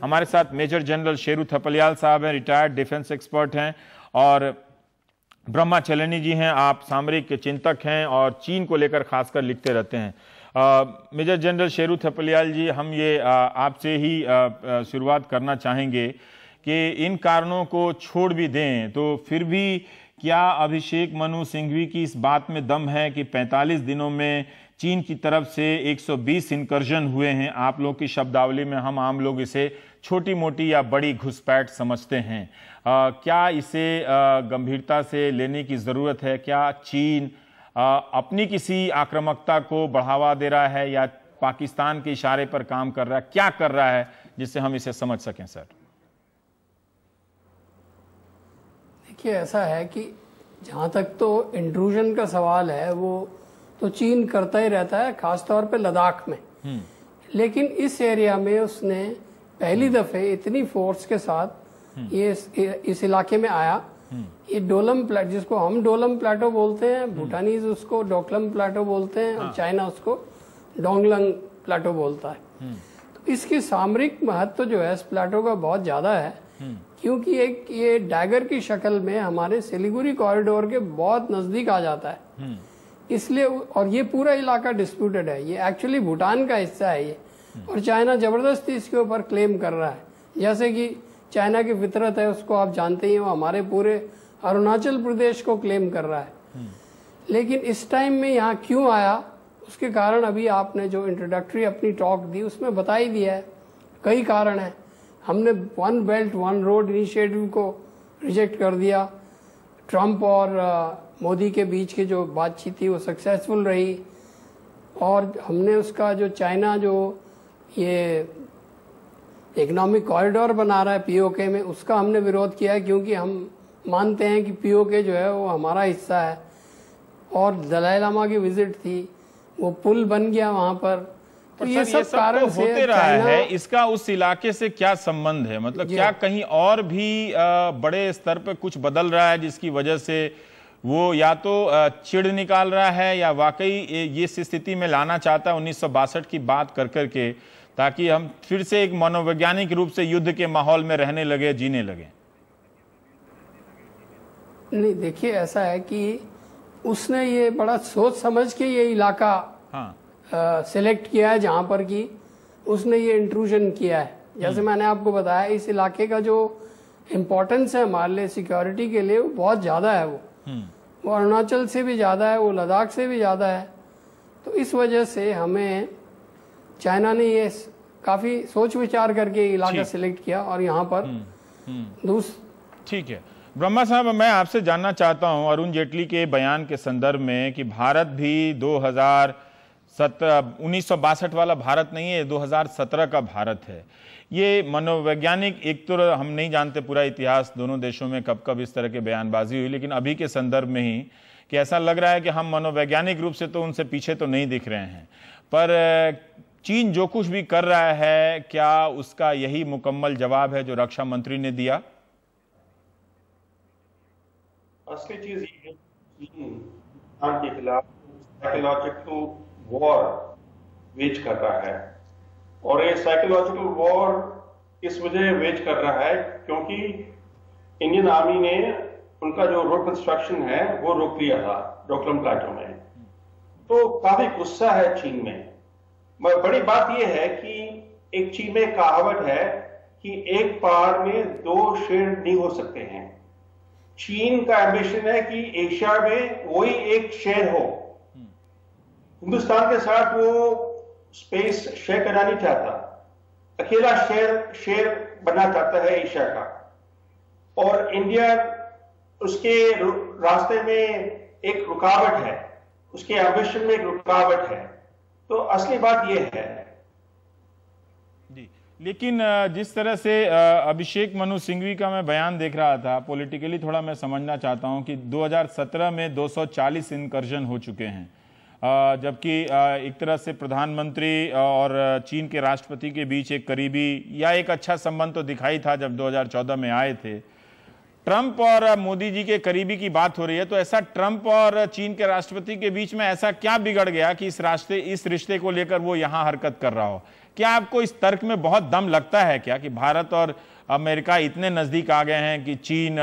हमारे साथ major general Sheru Thapliyal साहब हैं, रिटायर्ड डिफेंस एक्सपर्ट हैं, और ब्रह्मा चलनी जी हैं, आप सामरिक चिंतक हैं और चीन को लेकर खासकर लिखते रहते हैं। मेजर जनरल शेरू थपलियाल जी, हम ये आपसे ही शुरुआत करना चाहेंगे कि इन कारणों को छोड़ भी दें तो फिर भी क्या अभिषेक मनु सिंघवी की इस बात में दम है कि 45 दिनों में चीन की तरफ से 120 इंकर्जन हुए हैं? आप लोग की शब्दावली में हम आम लोग इसे छोटी मोटी या बड़ी घुसपैठ समझते हैं। क्या इसे गंभीरता से लेने की ज़रूरत है? क्या चीन अपनी किसी आक्रामकता को बढ़ावा दे रहा है या पाकिस्तान के इशारे पर काम कर रहा है? क्या कर रहा है जिससे हम इसे समझ सकें सर? देखिए, ऐसा है कि जहाँ तक तो इंट्रूजन का सवाल है वो तो चीन करता ही रहता है, खासतौर पे लद्दाख में। लेकिन इस एरिया में उसने पहली दफे इतनी फोर्स के साथ ये इस इलाके में आया। ये डोलम प्लेटो, जिसको हम डोलम प्लेटो बोलते हैं, भूटानीज उसको डोकलम प्लेटो बोलते हैं और चाइना उसको डोंगलंग प्लेटो बोलता है। तो इसकी सामरिक महत्व जो है इस प्लेटो का बहुत ज्यादा है, क्योंकि एक ये डैगर की शक्ल में हमारे सिलीगुड़ी कॉरिडोर के बहुत नजदीक आ जाता है। इसलिए, और ये पूरा इलाका डिस्प्यूटेड है, ये एक्चुअली भूटान का हिस्सा है ये, और चाइना जबरदस्ती इसके ऊपर क्लेम कर रहा है। जैसे कि चाइना की फितरत है, उसको आप जानते ही हो, हमारे पूरे अरुणाचल प्रदेश को क्लेम कर रहा है। लेकिन इस टाइम में यहाँ क्यों आया, उसके कारण अभी आपने जो इंट्रोडक्टरी अपनी टॉक दी उसमें बता ही दिया है। कई कारण है। हमने one belt one road initiative को रिजेक्ट कर दिया। ट्रंप और मोदी के बीच की जो बातचीत थी वो सक्सेसफुल रही, और हमने उसका जो चाइना जो ये इकोनॉमिक कॉरिडोर बना रहा है पीओके में, उसका हमने विरोध किया है, क्योंकि हम मानते हैं कि पीओके जो है वो हमारा हिस्सा है। और दलाई लामा की विजिट थी, वो पुल बन गया वहां पर। तो ये सब कारण से होते रहा है। इसका उस इलाके से क्या संबंध है? मतलब क्या कहीं और भी बड़े स्तर पर कुछ बदल रहा है जिसकी वजह से वो या तो चिढ़ निकाल रहा है या वाकई ये इस स्थिति में लाना चाहता है 1962 की बात कर करके, ताकि हम फिर से एक मनोवैज्ञानिक रूप से युद्ध के माहौल में रहने लगे, जीने लगे? नहीं, देखिए, ऐसा है कि उसने ये बड़ा सोच समझ के ये इलाका सिलेक्ट किया है जहां पर कि उसने ये इंट्रूजन किया है। जैसे मैंने आपको बताया, इस इलाके का जो इम्पोर्टेंस है हमारे लिए सिक्योरिटी के लिए वो बहुत ज्यादा है। वो अरुणाचल से भी ज्यादा है, वो लद्दाख से भी ज्यादा है। तो इस वजह से हमें चाइना ने ये काफी सोच विचार करके इलाका सिलेक्ट किया और यहाँ पर ठीक है। ब्रह्मा साहब, मैं आपसे जानना चाहता हूं अरुण जेटली के बयान के संदर्भ में कि भारत भी 1962 वाला भारत नहीं है, 2017 का भारत है। ये मनोवैज्ञानिक, एक तो हम नहीं जानते पूरा इतिहास दोनों देशों में कब कब इस तरह के बयानबाजी हुई, लेकिन अभी के संदर्भ में ही कि ऐसा लग रहा है कि हम मनोवैज्ञानिक रूप से तो उनसे पीछे तो नहीं दिख रहे हैं, पर चीन जो कुछ भी कर रहा है क्या उसका यही मुकम्मल जवाब है जो रक्षा मंत्री ने दिया? असली चीज ये है, चीन के खिलाफ साइकोलॉजिकल वॉर वेज कर रहा है, और ये साइकोलॉजिकल वॉर इस वजह वेज कर रहा है क्योंकि इंडियन आर्मी ने उनका जो रोड कंस्ट्रक्शन है वो रोक लिया था डोकलम प्लेटो में। तो काफी गुस्सा है चीन में। बड़ी बात यह है कि एक चीन में कहावत है कि एक पहाड़ में दो शेर नहीं हो सकते हैं। चीन का एम्बिशन है कि एशिया में वही एक शेर हो। हिंदुस्तान के साथ वो स्पेस शेयर करना नहीं चाहता, अकेला शेर बनना चाहता है एशिया का, और इंडिया उसके रास्ते में एक रुकावट है, उसके एम्बिशन में एक रुकावट है। तो असली बात यह है जी। लेकिन जिस तरह से अभिषेक मनु सिंघवी का मैं बयान देख रहा था, पॉलिटिकली थोड़ा मैं समझना चाहता हूं कि 2017 में 240 इंकर्जन हो चुके हैं, जबकि एक तरह से प्रधानमंत्री और चीन के राष्ट्रपति के बीच एक करीबी या एक अच्छा संबंध तो दिखाई था जब 2014 में आए थे। ट्रंप और मोदी जी के करीबी की बात हो रही है, तो ऐसा ट्रंप और चीन के राष्ट्रपति के बीच में ऐसा क्या बिगड़ गया कि इस रिश्ते को लेकर वो यहां हरकत कर रहा हो? क्या आपको इस तर्क में बहुत दम लगता है क्या कि भारत और अमेरिका इतने नजदीक आ गए हैं कि चीन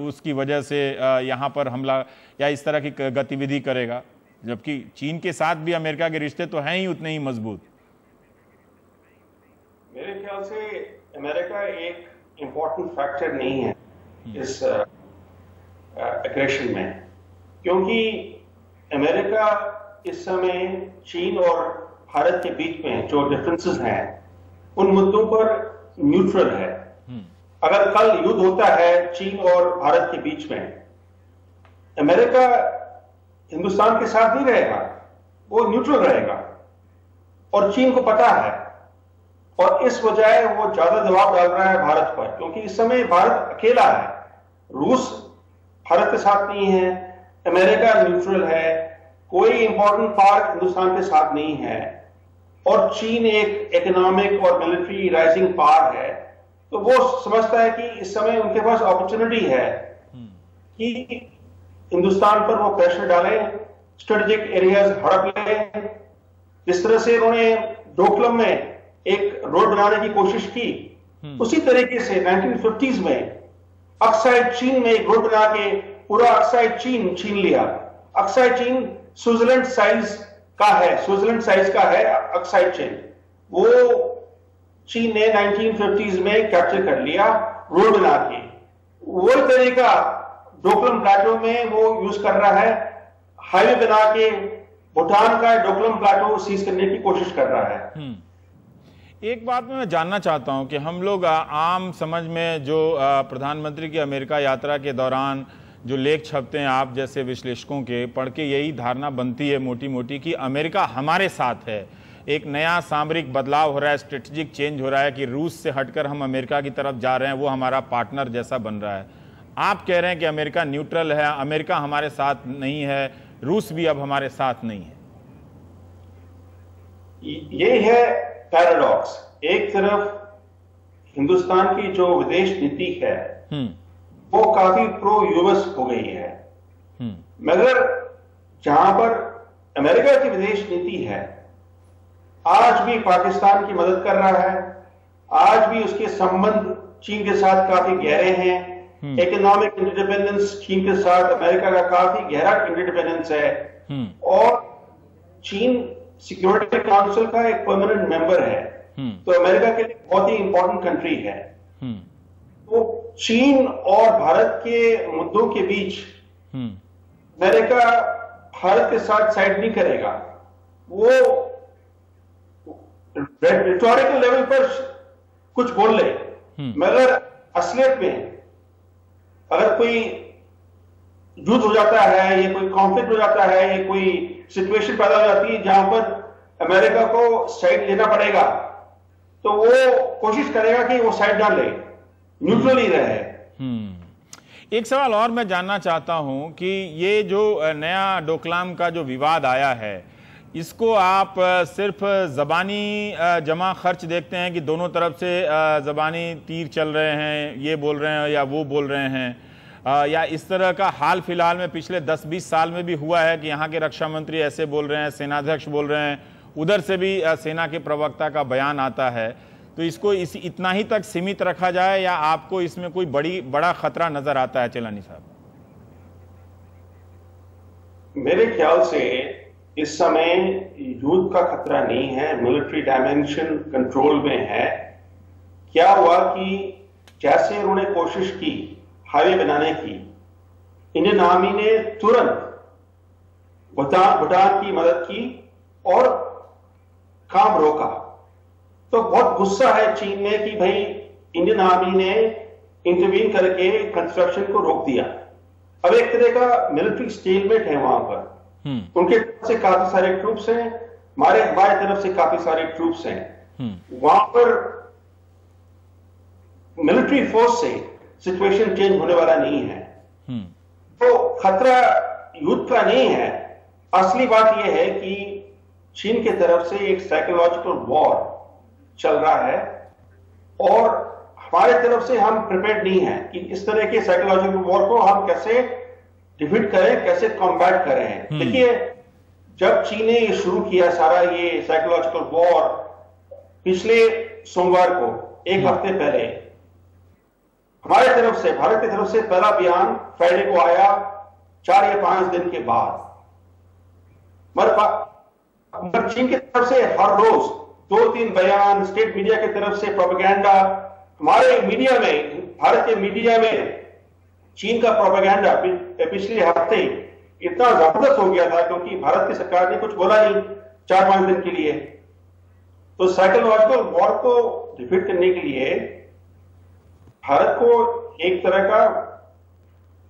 उसकी वजह से यहाँ पर हमला या इस तरह की गतिविधि करेगा, जबकि चीन के साथ भी अमेरिका के रिश्ते तो हैं ही उतने ही मजबूत? मेरे ख्याल से अमेरिका एक इम्पोर्टेंट फैक्टर नहीं है इस एग्रेशन में, क्योंकि अमेरिका इस समय चीन और भारत के बीच में जो डिफरेंसेस हैं उन मुद्दों पर न्यूट्रल है। अगर कल युद्ध होता है चीन और भारत के बीच में, अमेरिका हिंदुस्तान के साथ नहीं रहेगा, वो न्यूट्रल रहेगा और चीन को पता है और इस वजह वो ज्यादा दबाव डाल रहा है भारत पर, क्योंकि इस समय भारत अकेला है। रूस भारत के साथ नहीं है, अमेरिका न्यूट्रल है, कोई इंपॉर्टेंट पार्ट हिंदुस्तान के साथ नहीं है और चीन एक इकोनॉमिक और मिलिट्री राइजिंग पावर है। तो वो समझता है कि इस समय उनके पास अपॉर्चुनिटी है कि हिंदुस्तान पर वो प्रेशर डालें, स्ट्रेटेजिक एरियाज हड़प लें। जिस तरह से उन्होंने डोकलम में एक रोड बनाने की कोशिश की, उसी तरीके से 1950s में अक्साई चीन में एक रोड बना के पूरा अक्साई चीन छीन लिया। अक्साई चीन स्विट्जरलैंड साइज का है अक्साई चीन, वो चीन ने 1950s में कैप्चर कर लिया रोड बना के। वो तरीका डोकलम प्लेटो में वो यूज कर रहा है, हाईवे बना के भूटान का डोकलम प्लेटो सीज करने की कोशिश कर रहा है। एक बात मैं जानना चाहता हूं कि हम लोग आम समझ में जो प्रधानमंत्री की अमेरिका यात्रा के दौरान जो लेख छपते हैं आप जैसे विश्लेषकों के, पढ़ के यही धारणा बनती है मोटी मोटी कि अमेरिका हमारे साथ है, एक नया सामरिक बदलाव हो रहा है, स्ट्रेटेजिक चेंज हो रहा है कि रूस से हटकर हम अमेरिका की तरफ जा रहे हैं, वो हमारा पार्टनर जैसा बन रहा है। आप कह रहे हैं कि अमेरिका न्यूट्रल है, अमेरिका हमारे साथ नहीं है, रूस भी अब हमारे साथ नहीं है। ये है पैराडॉक्स। एक तरफ हिंदुस्तान की जो विदेश नीति है वो काफी प्रो यूएस हो गई है, मगर जहां पर अमेरिका की विदेश नीति है आज भी पाकिस्तान की मदद कर रहा है, आज भी उसके संबंध चीन के साथ काफी गहरे हैं। इकोनॉमिक इंडिपेंडेंस चीन के साथ अमेरिका का काफी गहरा इंडिपेंडेंस है और चीन सिक्योरिटी काउंसिल का एक परमानेंट मेंबर है, तो अमेरिका के लिए बहुत ही इंपॉर्टेंट कंट्री है। तो चीन और भारत के मुद्दों के बीच अमेरिका भारत के साथ साइड नहीं करेगा। वो रिटोरिकल लेवल पर कुछ बोल ले, मगर असलियत में अगर कोई युद्ध हो जाता है, ये कोई कॉन्फ्लिक्ट हो जाता है, ये कोई सिचुएशन पैदा हो जाती है जहां पर अमेरिका को साइड लेना पड़ेगा, तो वो कोशिश करेगा कि वो साइड ना ले, न्यूट्रल ही रहे। एक सवाल और मैं जानना चाहता हूं कि ये जो नया डोकलाम का जो विवाद आया है, इसको आप सिर्फ जबानी जमा खर्च देखते हैं कि दोनों तरफ से जबानी तीर चल रहे हैं, ये बोल रहे हैं या वो बोल रहे हैं, या इस तरह का हाल फिलहाल में पिछले 10-20 साल में भी हुआ है कि यहाँ के रक्षा मंत्री ऐसे बोल रहे हैं, सेनाध्यक्ष बोल रहे हैं, उधर से भी सेना के प्रवक्ता का बयान आता है, तो इसको इतना ही तक सीमित रखा जाए या आपको इसमें कोई बड़ा खतरा नजर आता है चेलानी साहब? मेरे ख्याल से इस समय युद्ध का खतरा नहीं है, मिलिट्री डायमेंशन कंट्रोल में है। क्या हुआ कि जैसे उन्होंने कोशिश की हाईवे बनाने की, इंडियन आर्मी ने तुरंत भूटान की मदद की और काम रोका। तो बहुत गुस्सा है चीन में कि भाई इंडियन आर्मी ने इंटरवीन करके कंस्ट्रक्शन को रोक दिया। अब एक तरह का मिलिट्री स्टेलमेट है वहां पर। उनके तरफ से काफी सारे ट्रूप्स हैं, हमारे बाएं तरफ से काफी सारे ट्रूप्स हैं। वहां पर मिलिट्री फोर्स से सिचुएशन चेंज होने वाला नहीं है। तो खतरा युद्ध का नहीं है। असली बात यह है कि चीन की तरफ से एक साइकोलॉजिकल वॉर चल रहा है और हमारे तरफ से हम प्रिपेयर्ड नहीं है कि इस तरह के साइकोलॉजिकल वॉर को हम कैसे डिफीट करें, कैसे कॉम्बैट करें। देखिए, जब चीन ने ये शुरू किया सारा ये साइकोलॉजिकल वॉर पिछले सोमवार को एक हफ्ते पहले हमारे तरफ से, भारत की तरफ से पहला बयान फ्राइडे को आया 4 या 5 दिन के बाद। मगर चीन की तरफ से हर रोज 2-3 बयान, स्टेट मीडिया की तरफ से प्रोपेगेंडा, हमारे मीडिया में, भारत के मीडिया में चीन का प्रोपेगेंडा पिछले हफ्ते इतना जबरदस्त हो गया था क्योंकि भारत की सरकार ने कुछ बोला नहीं 4-5 दिन के लिए। तो साइकोलॉजिकल वॉर को डिफीट करने के लिए भारत को एक तरह का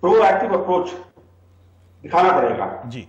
प्रोएक्टिव अप्रोच दिखाना पड़ेगा। जी।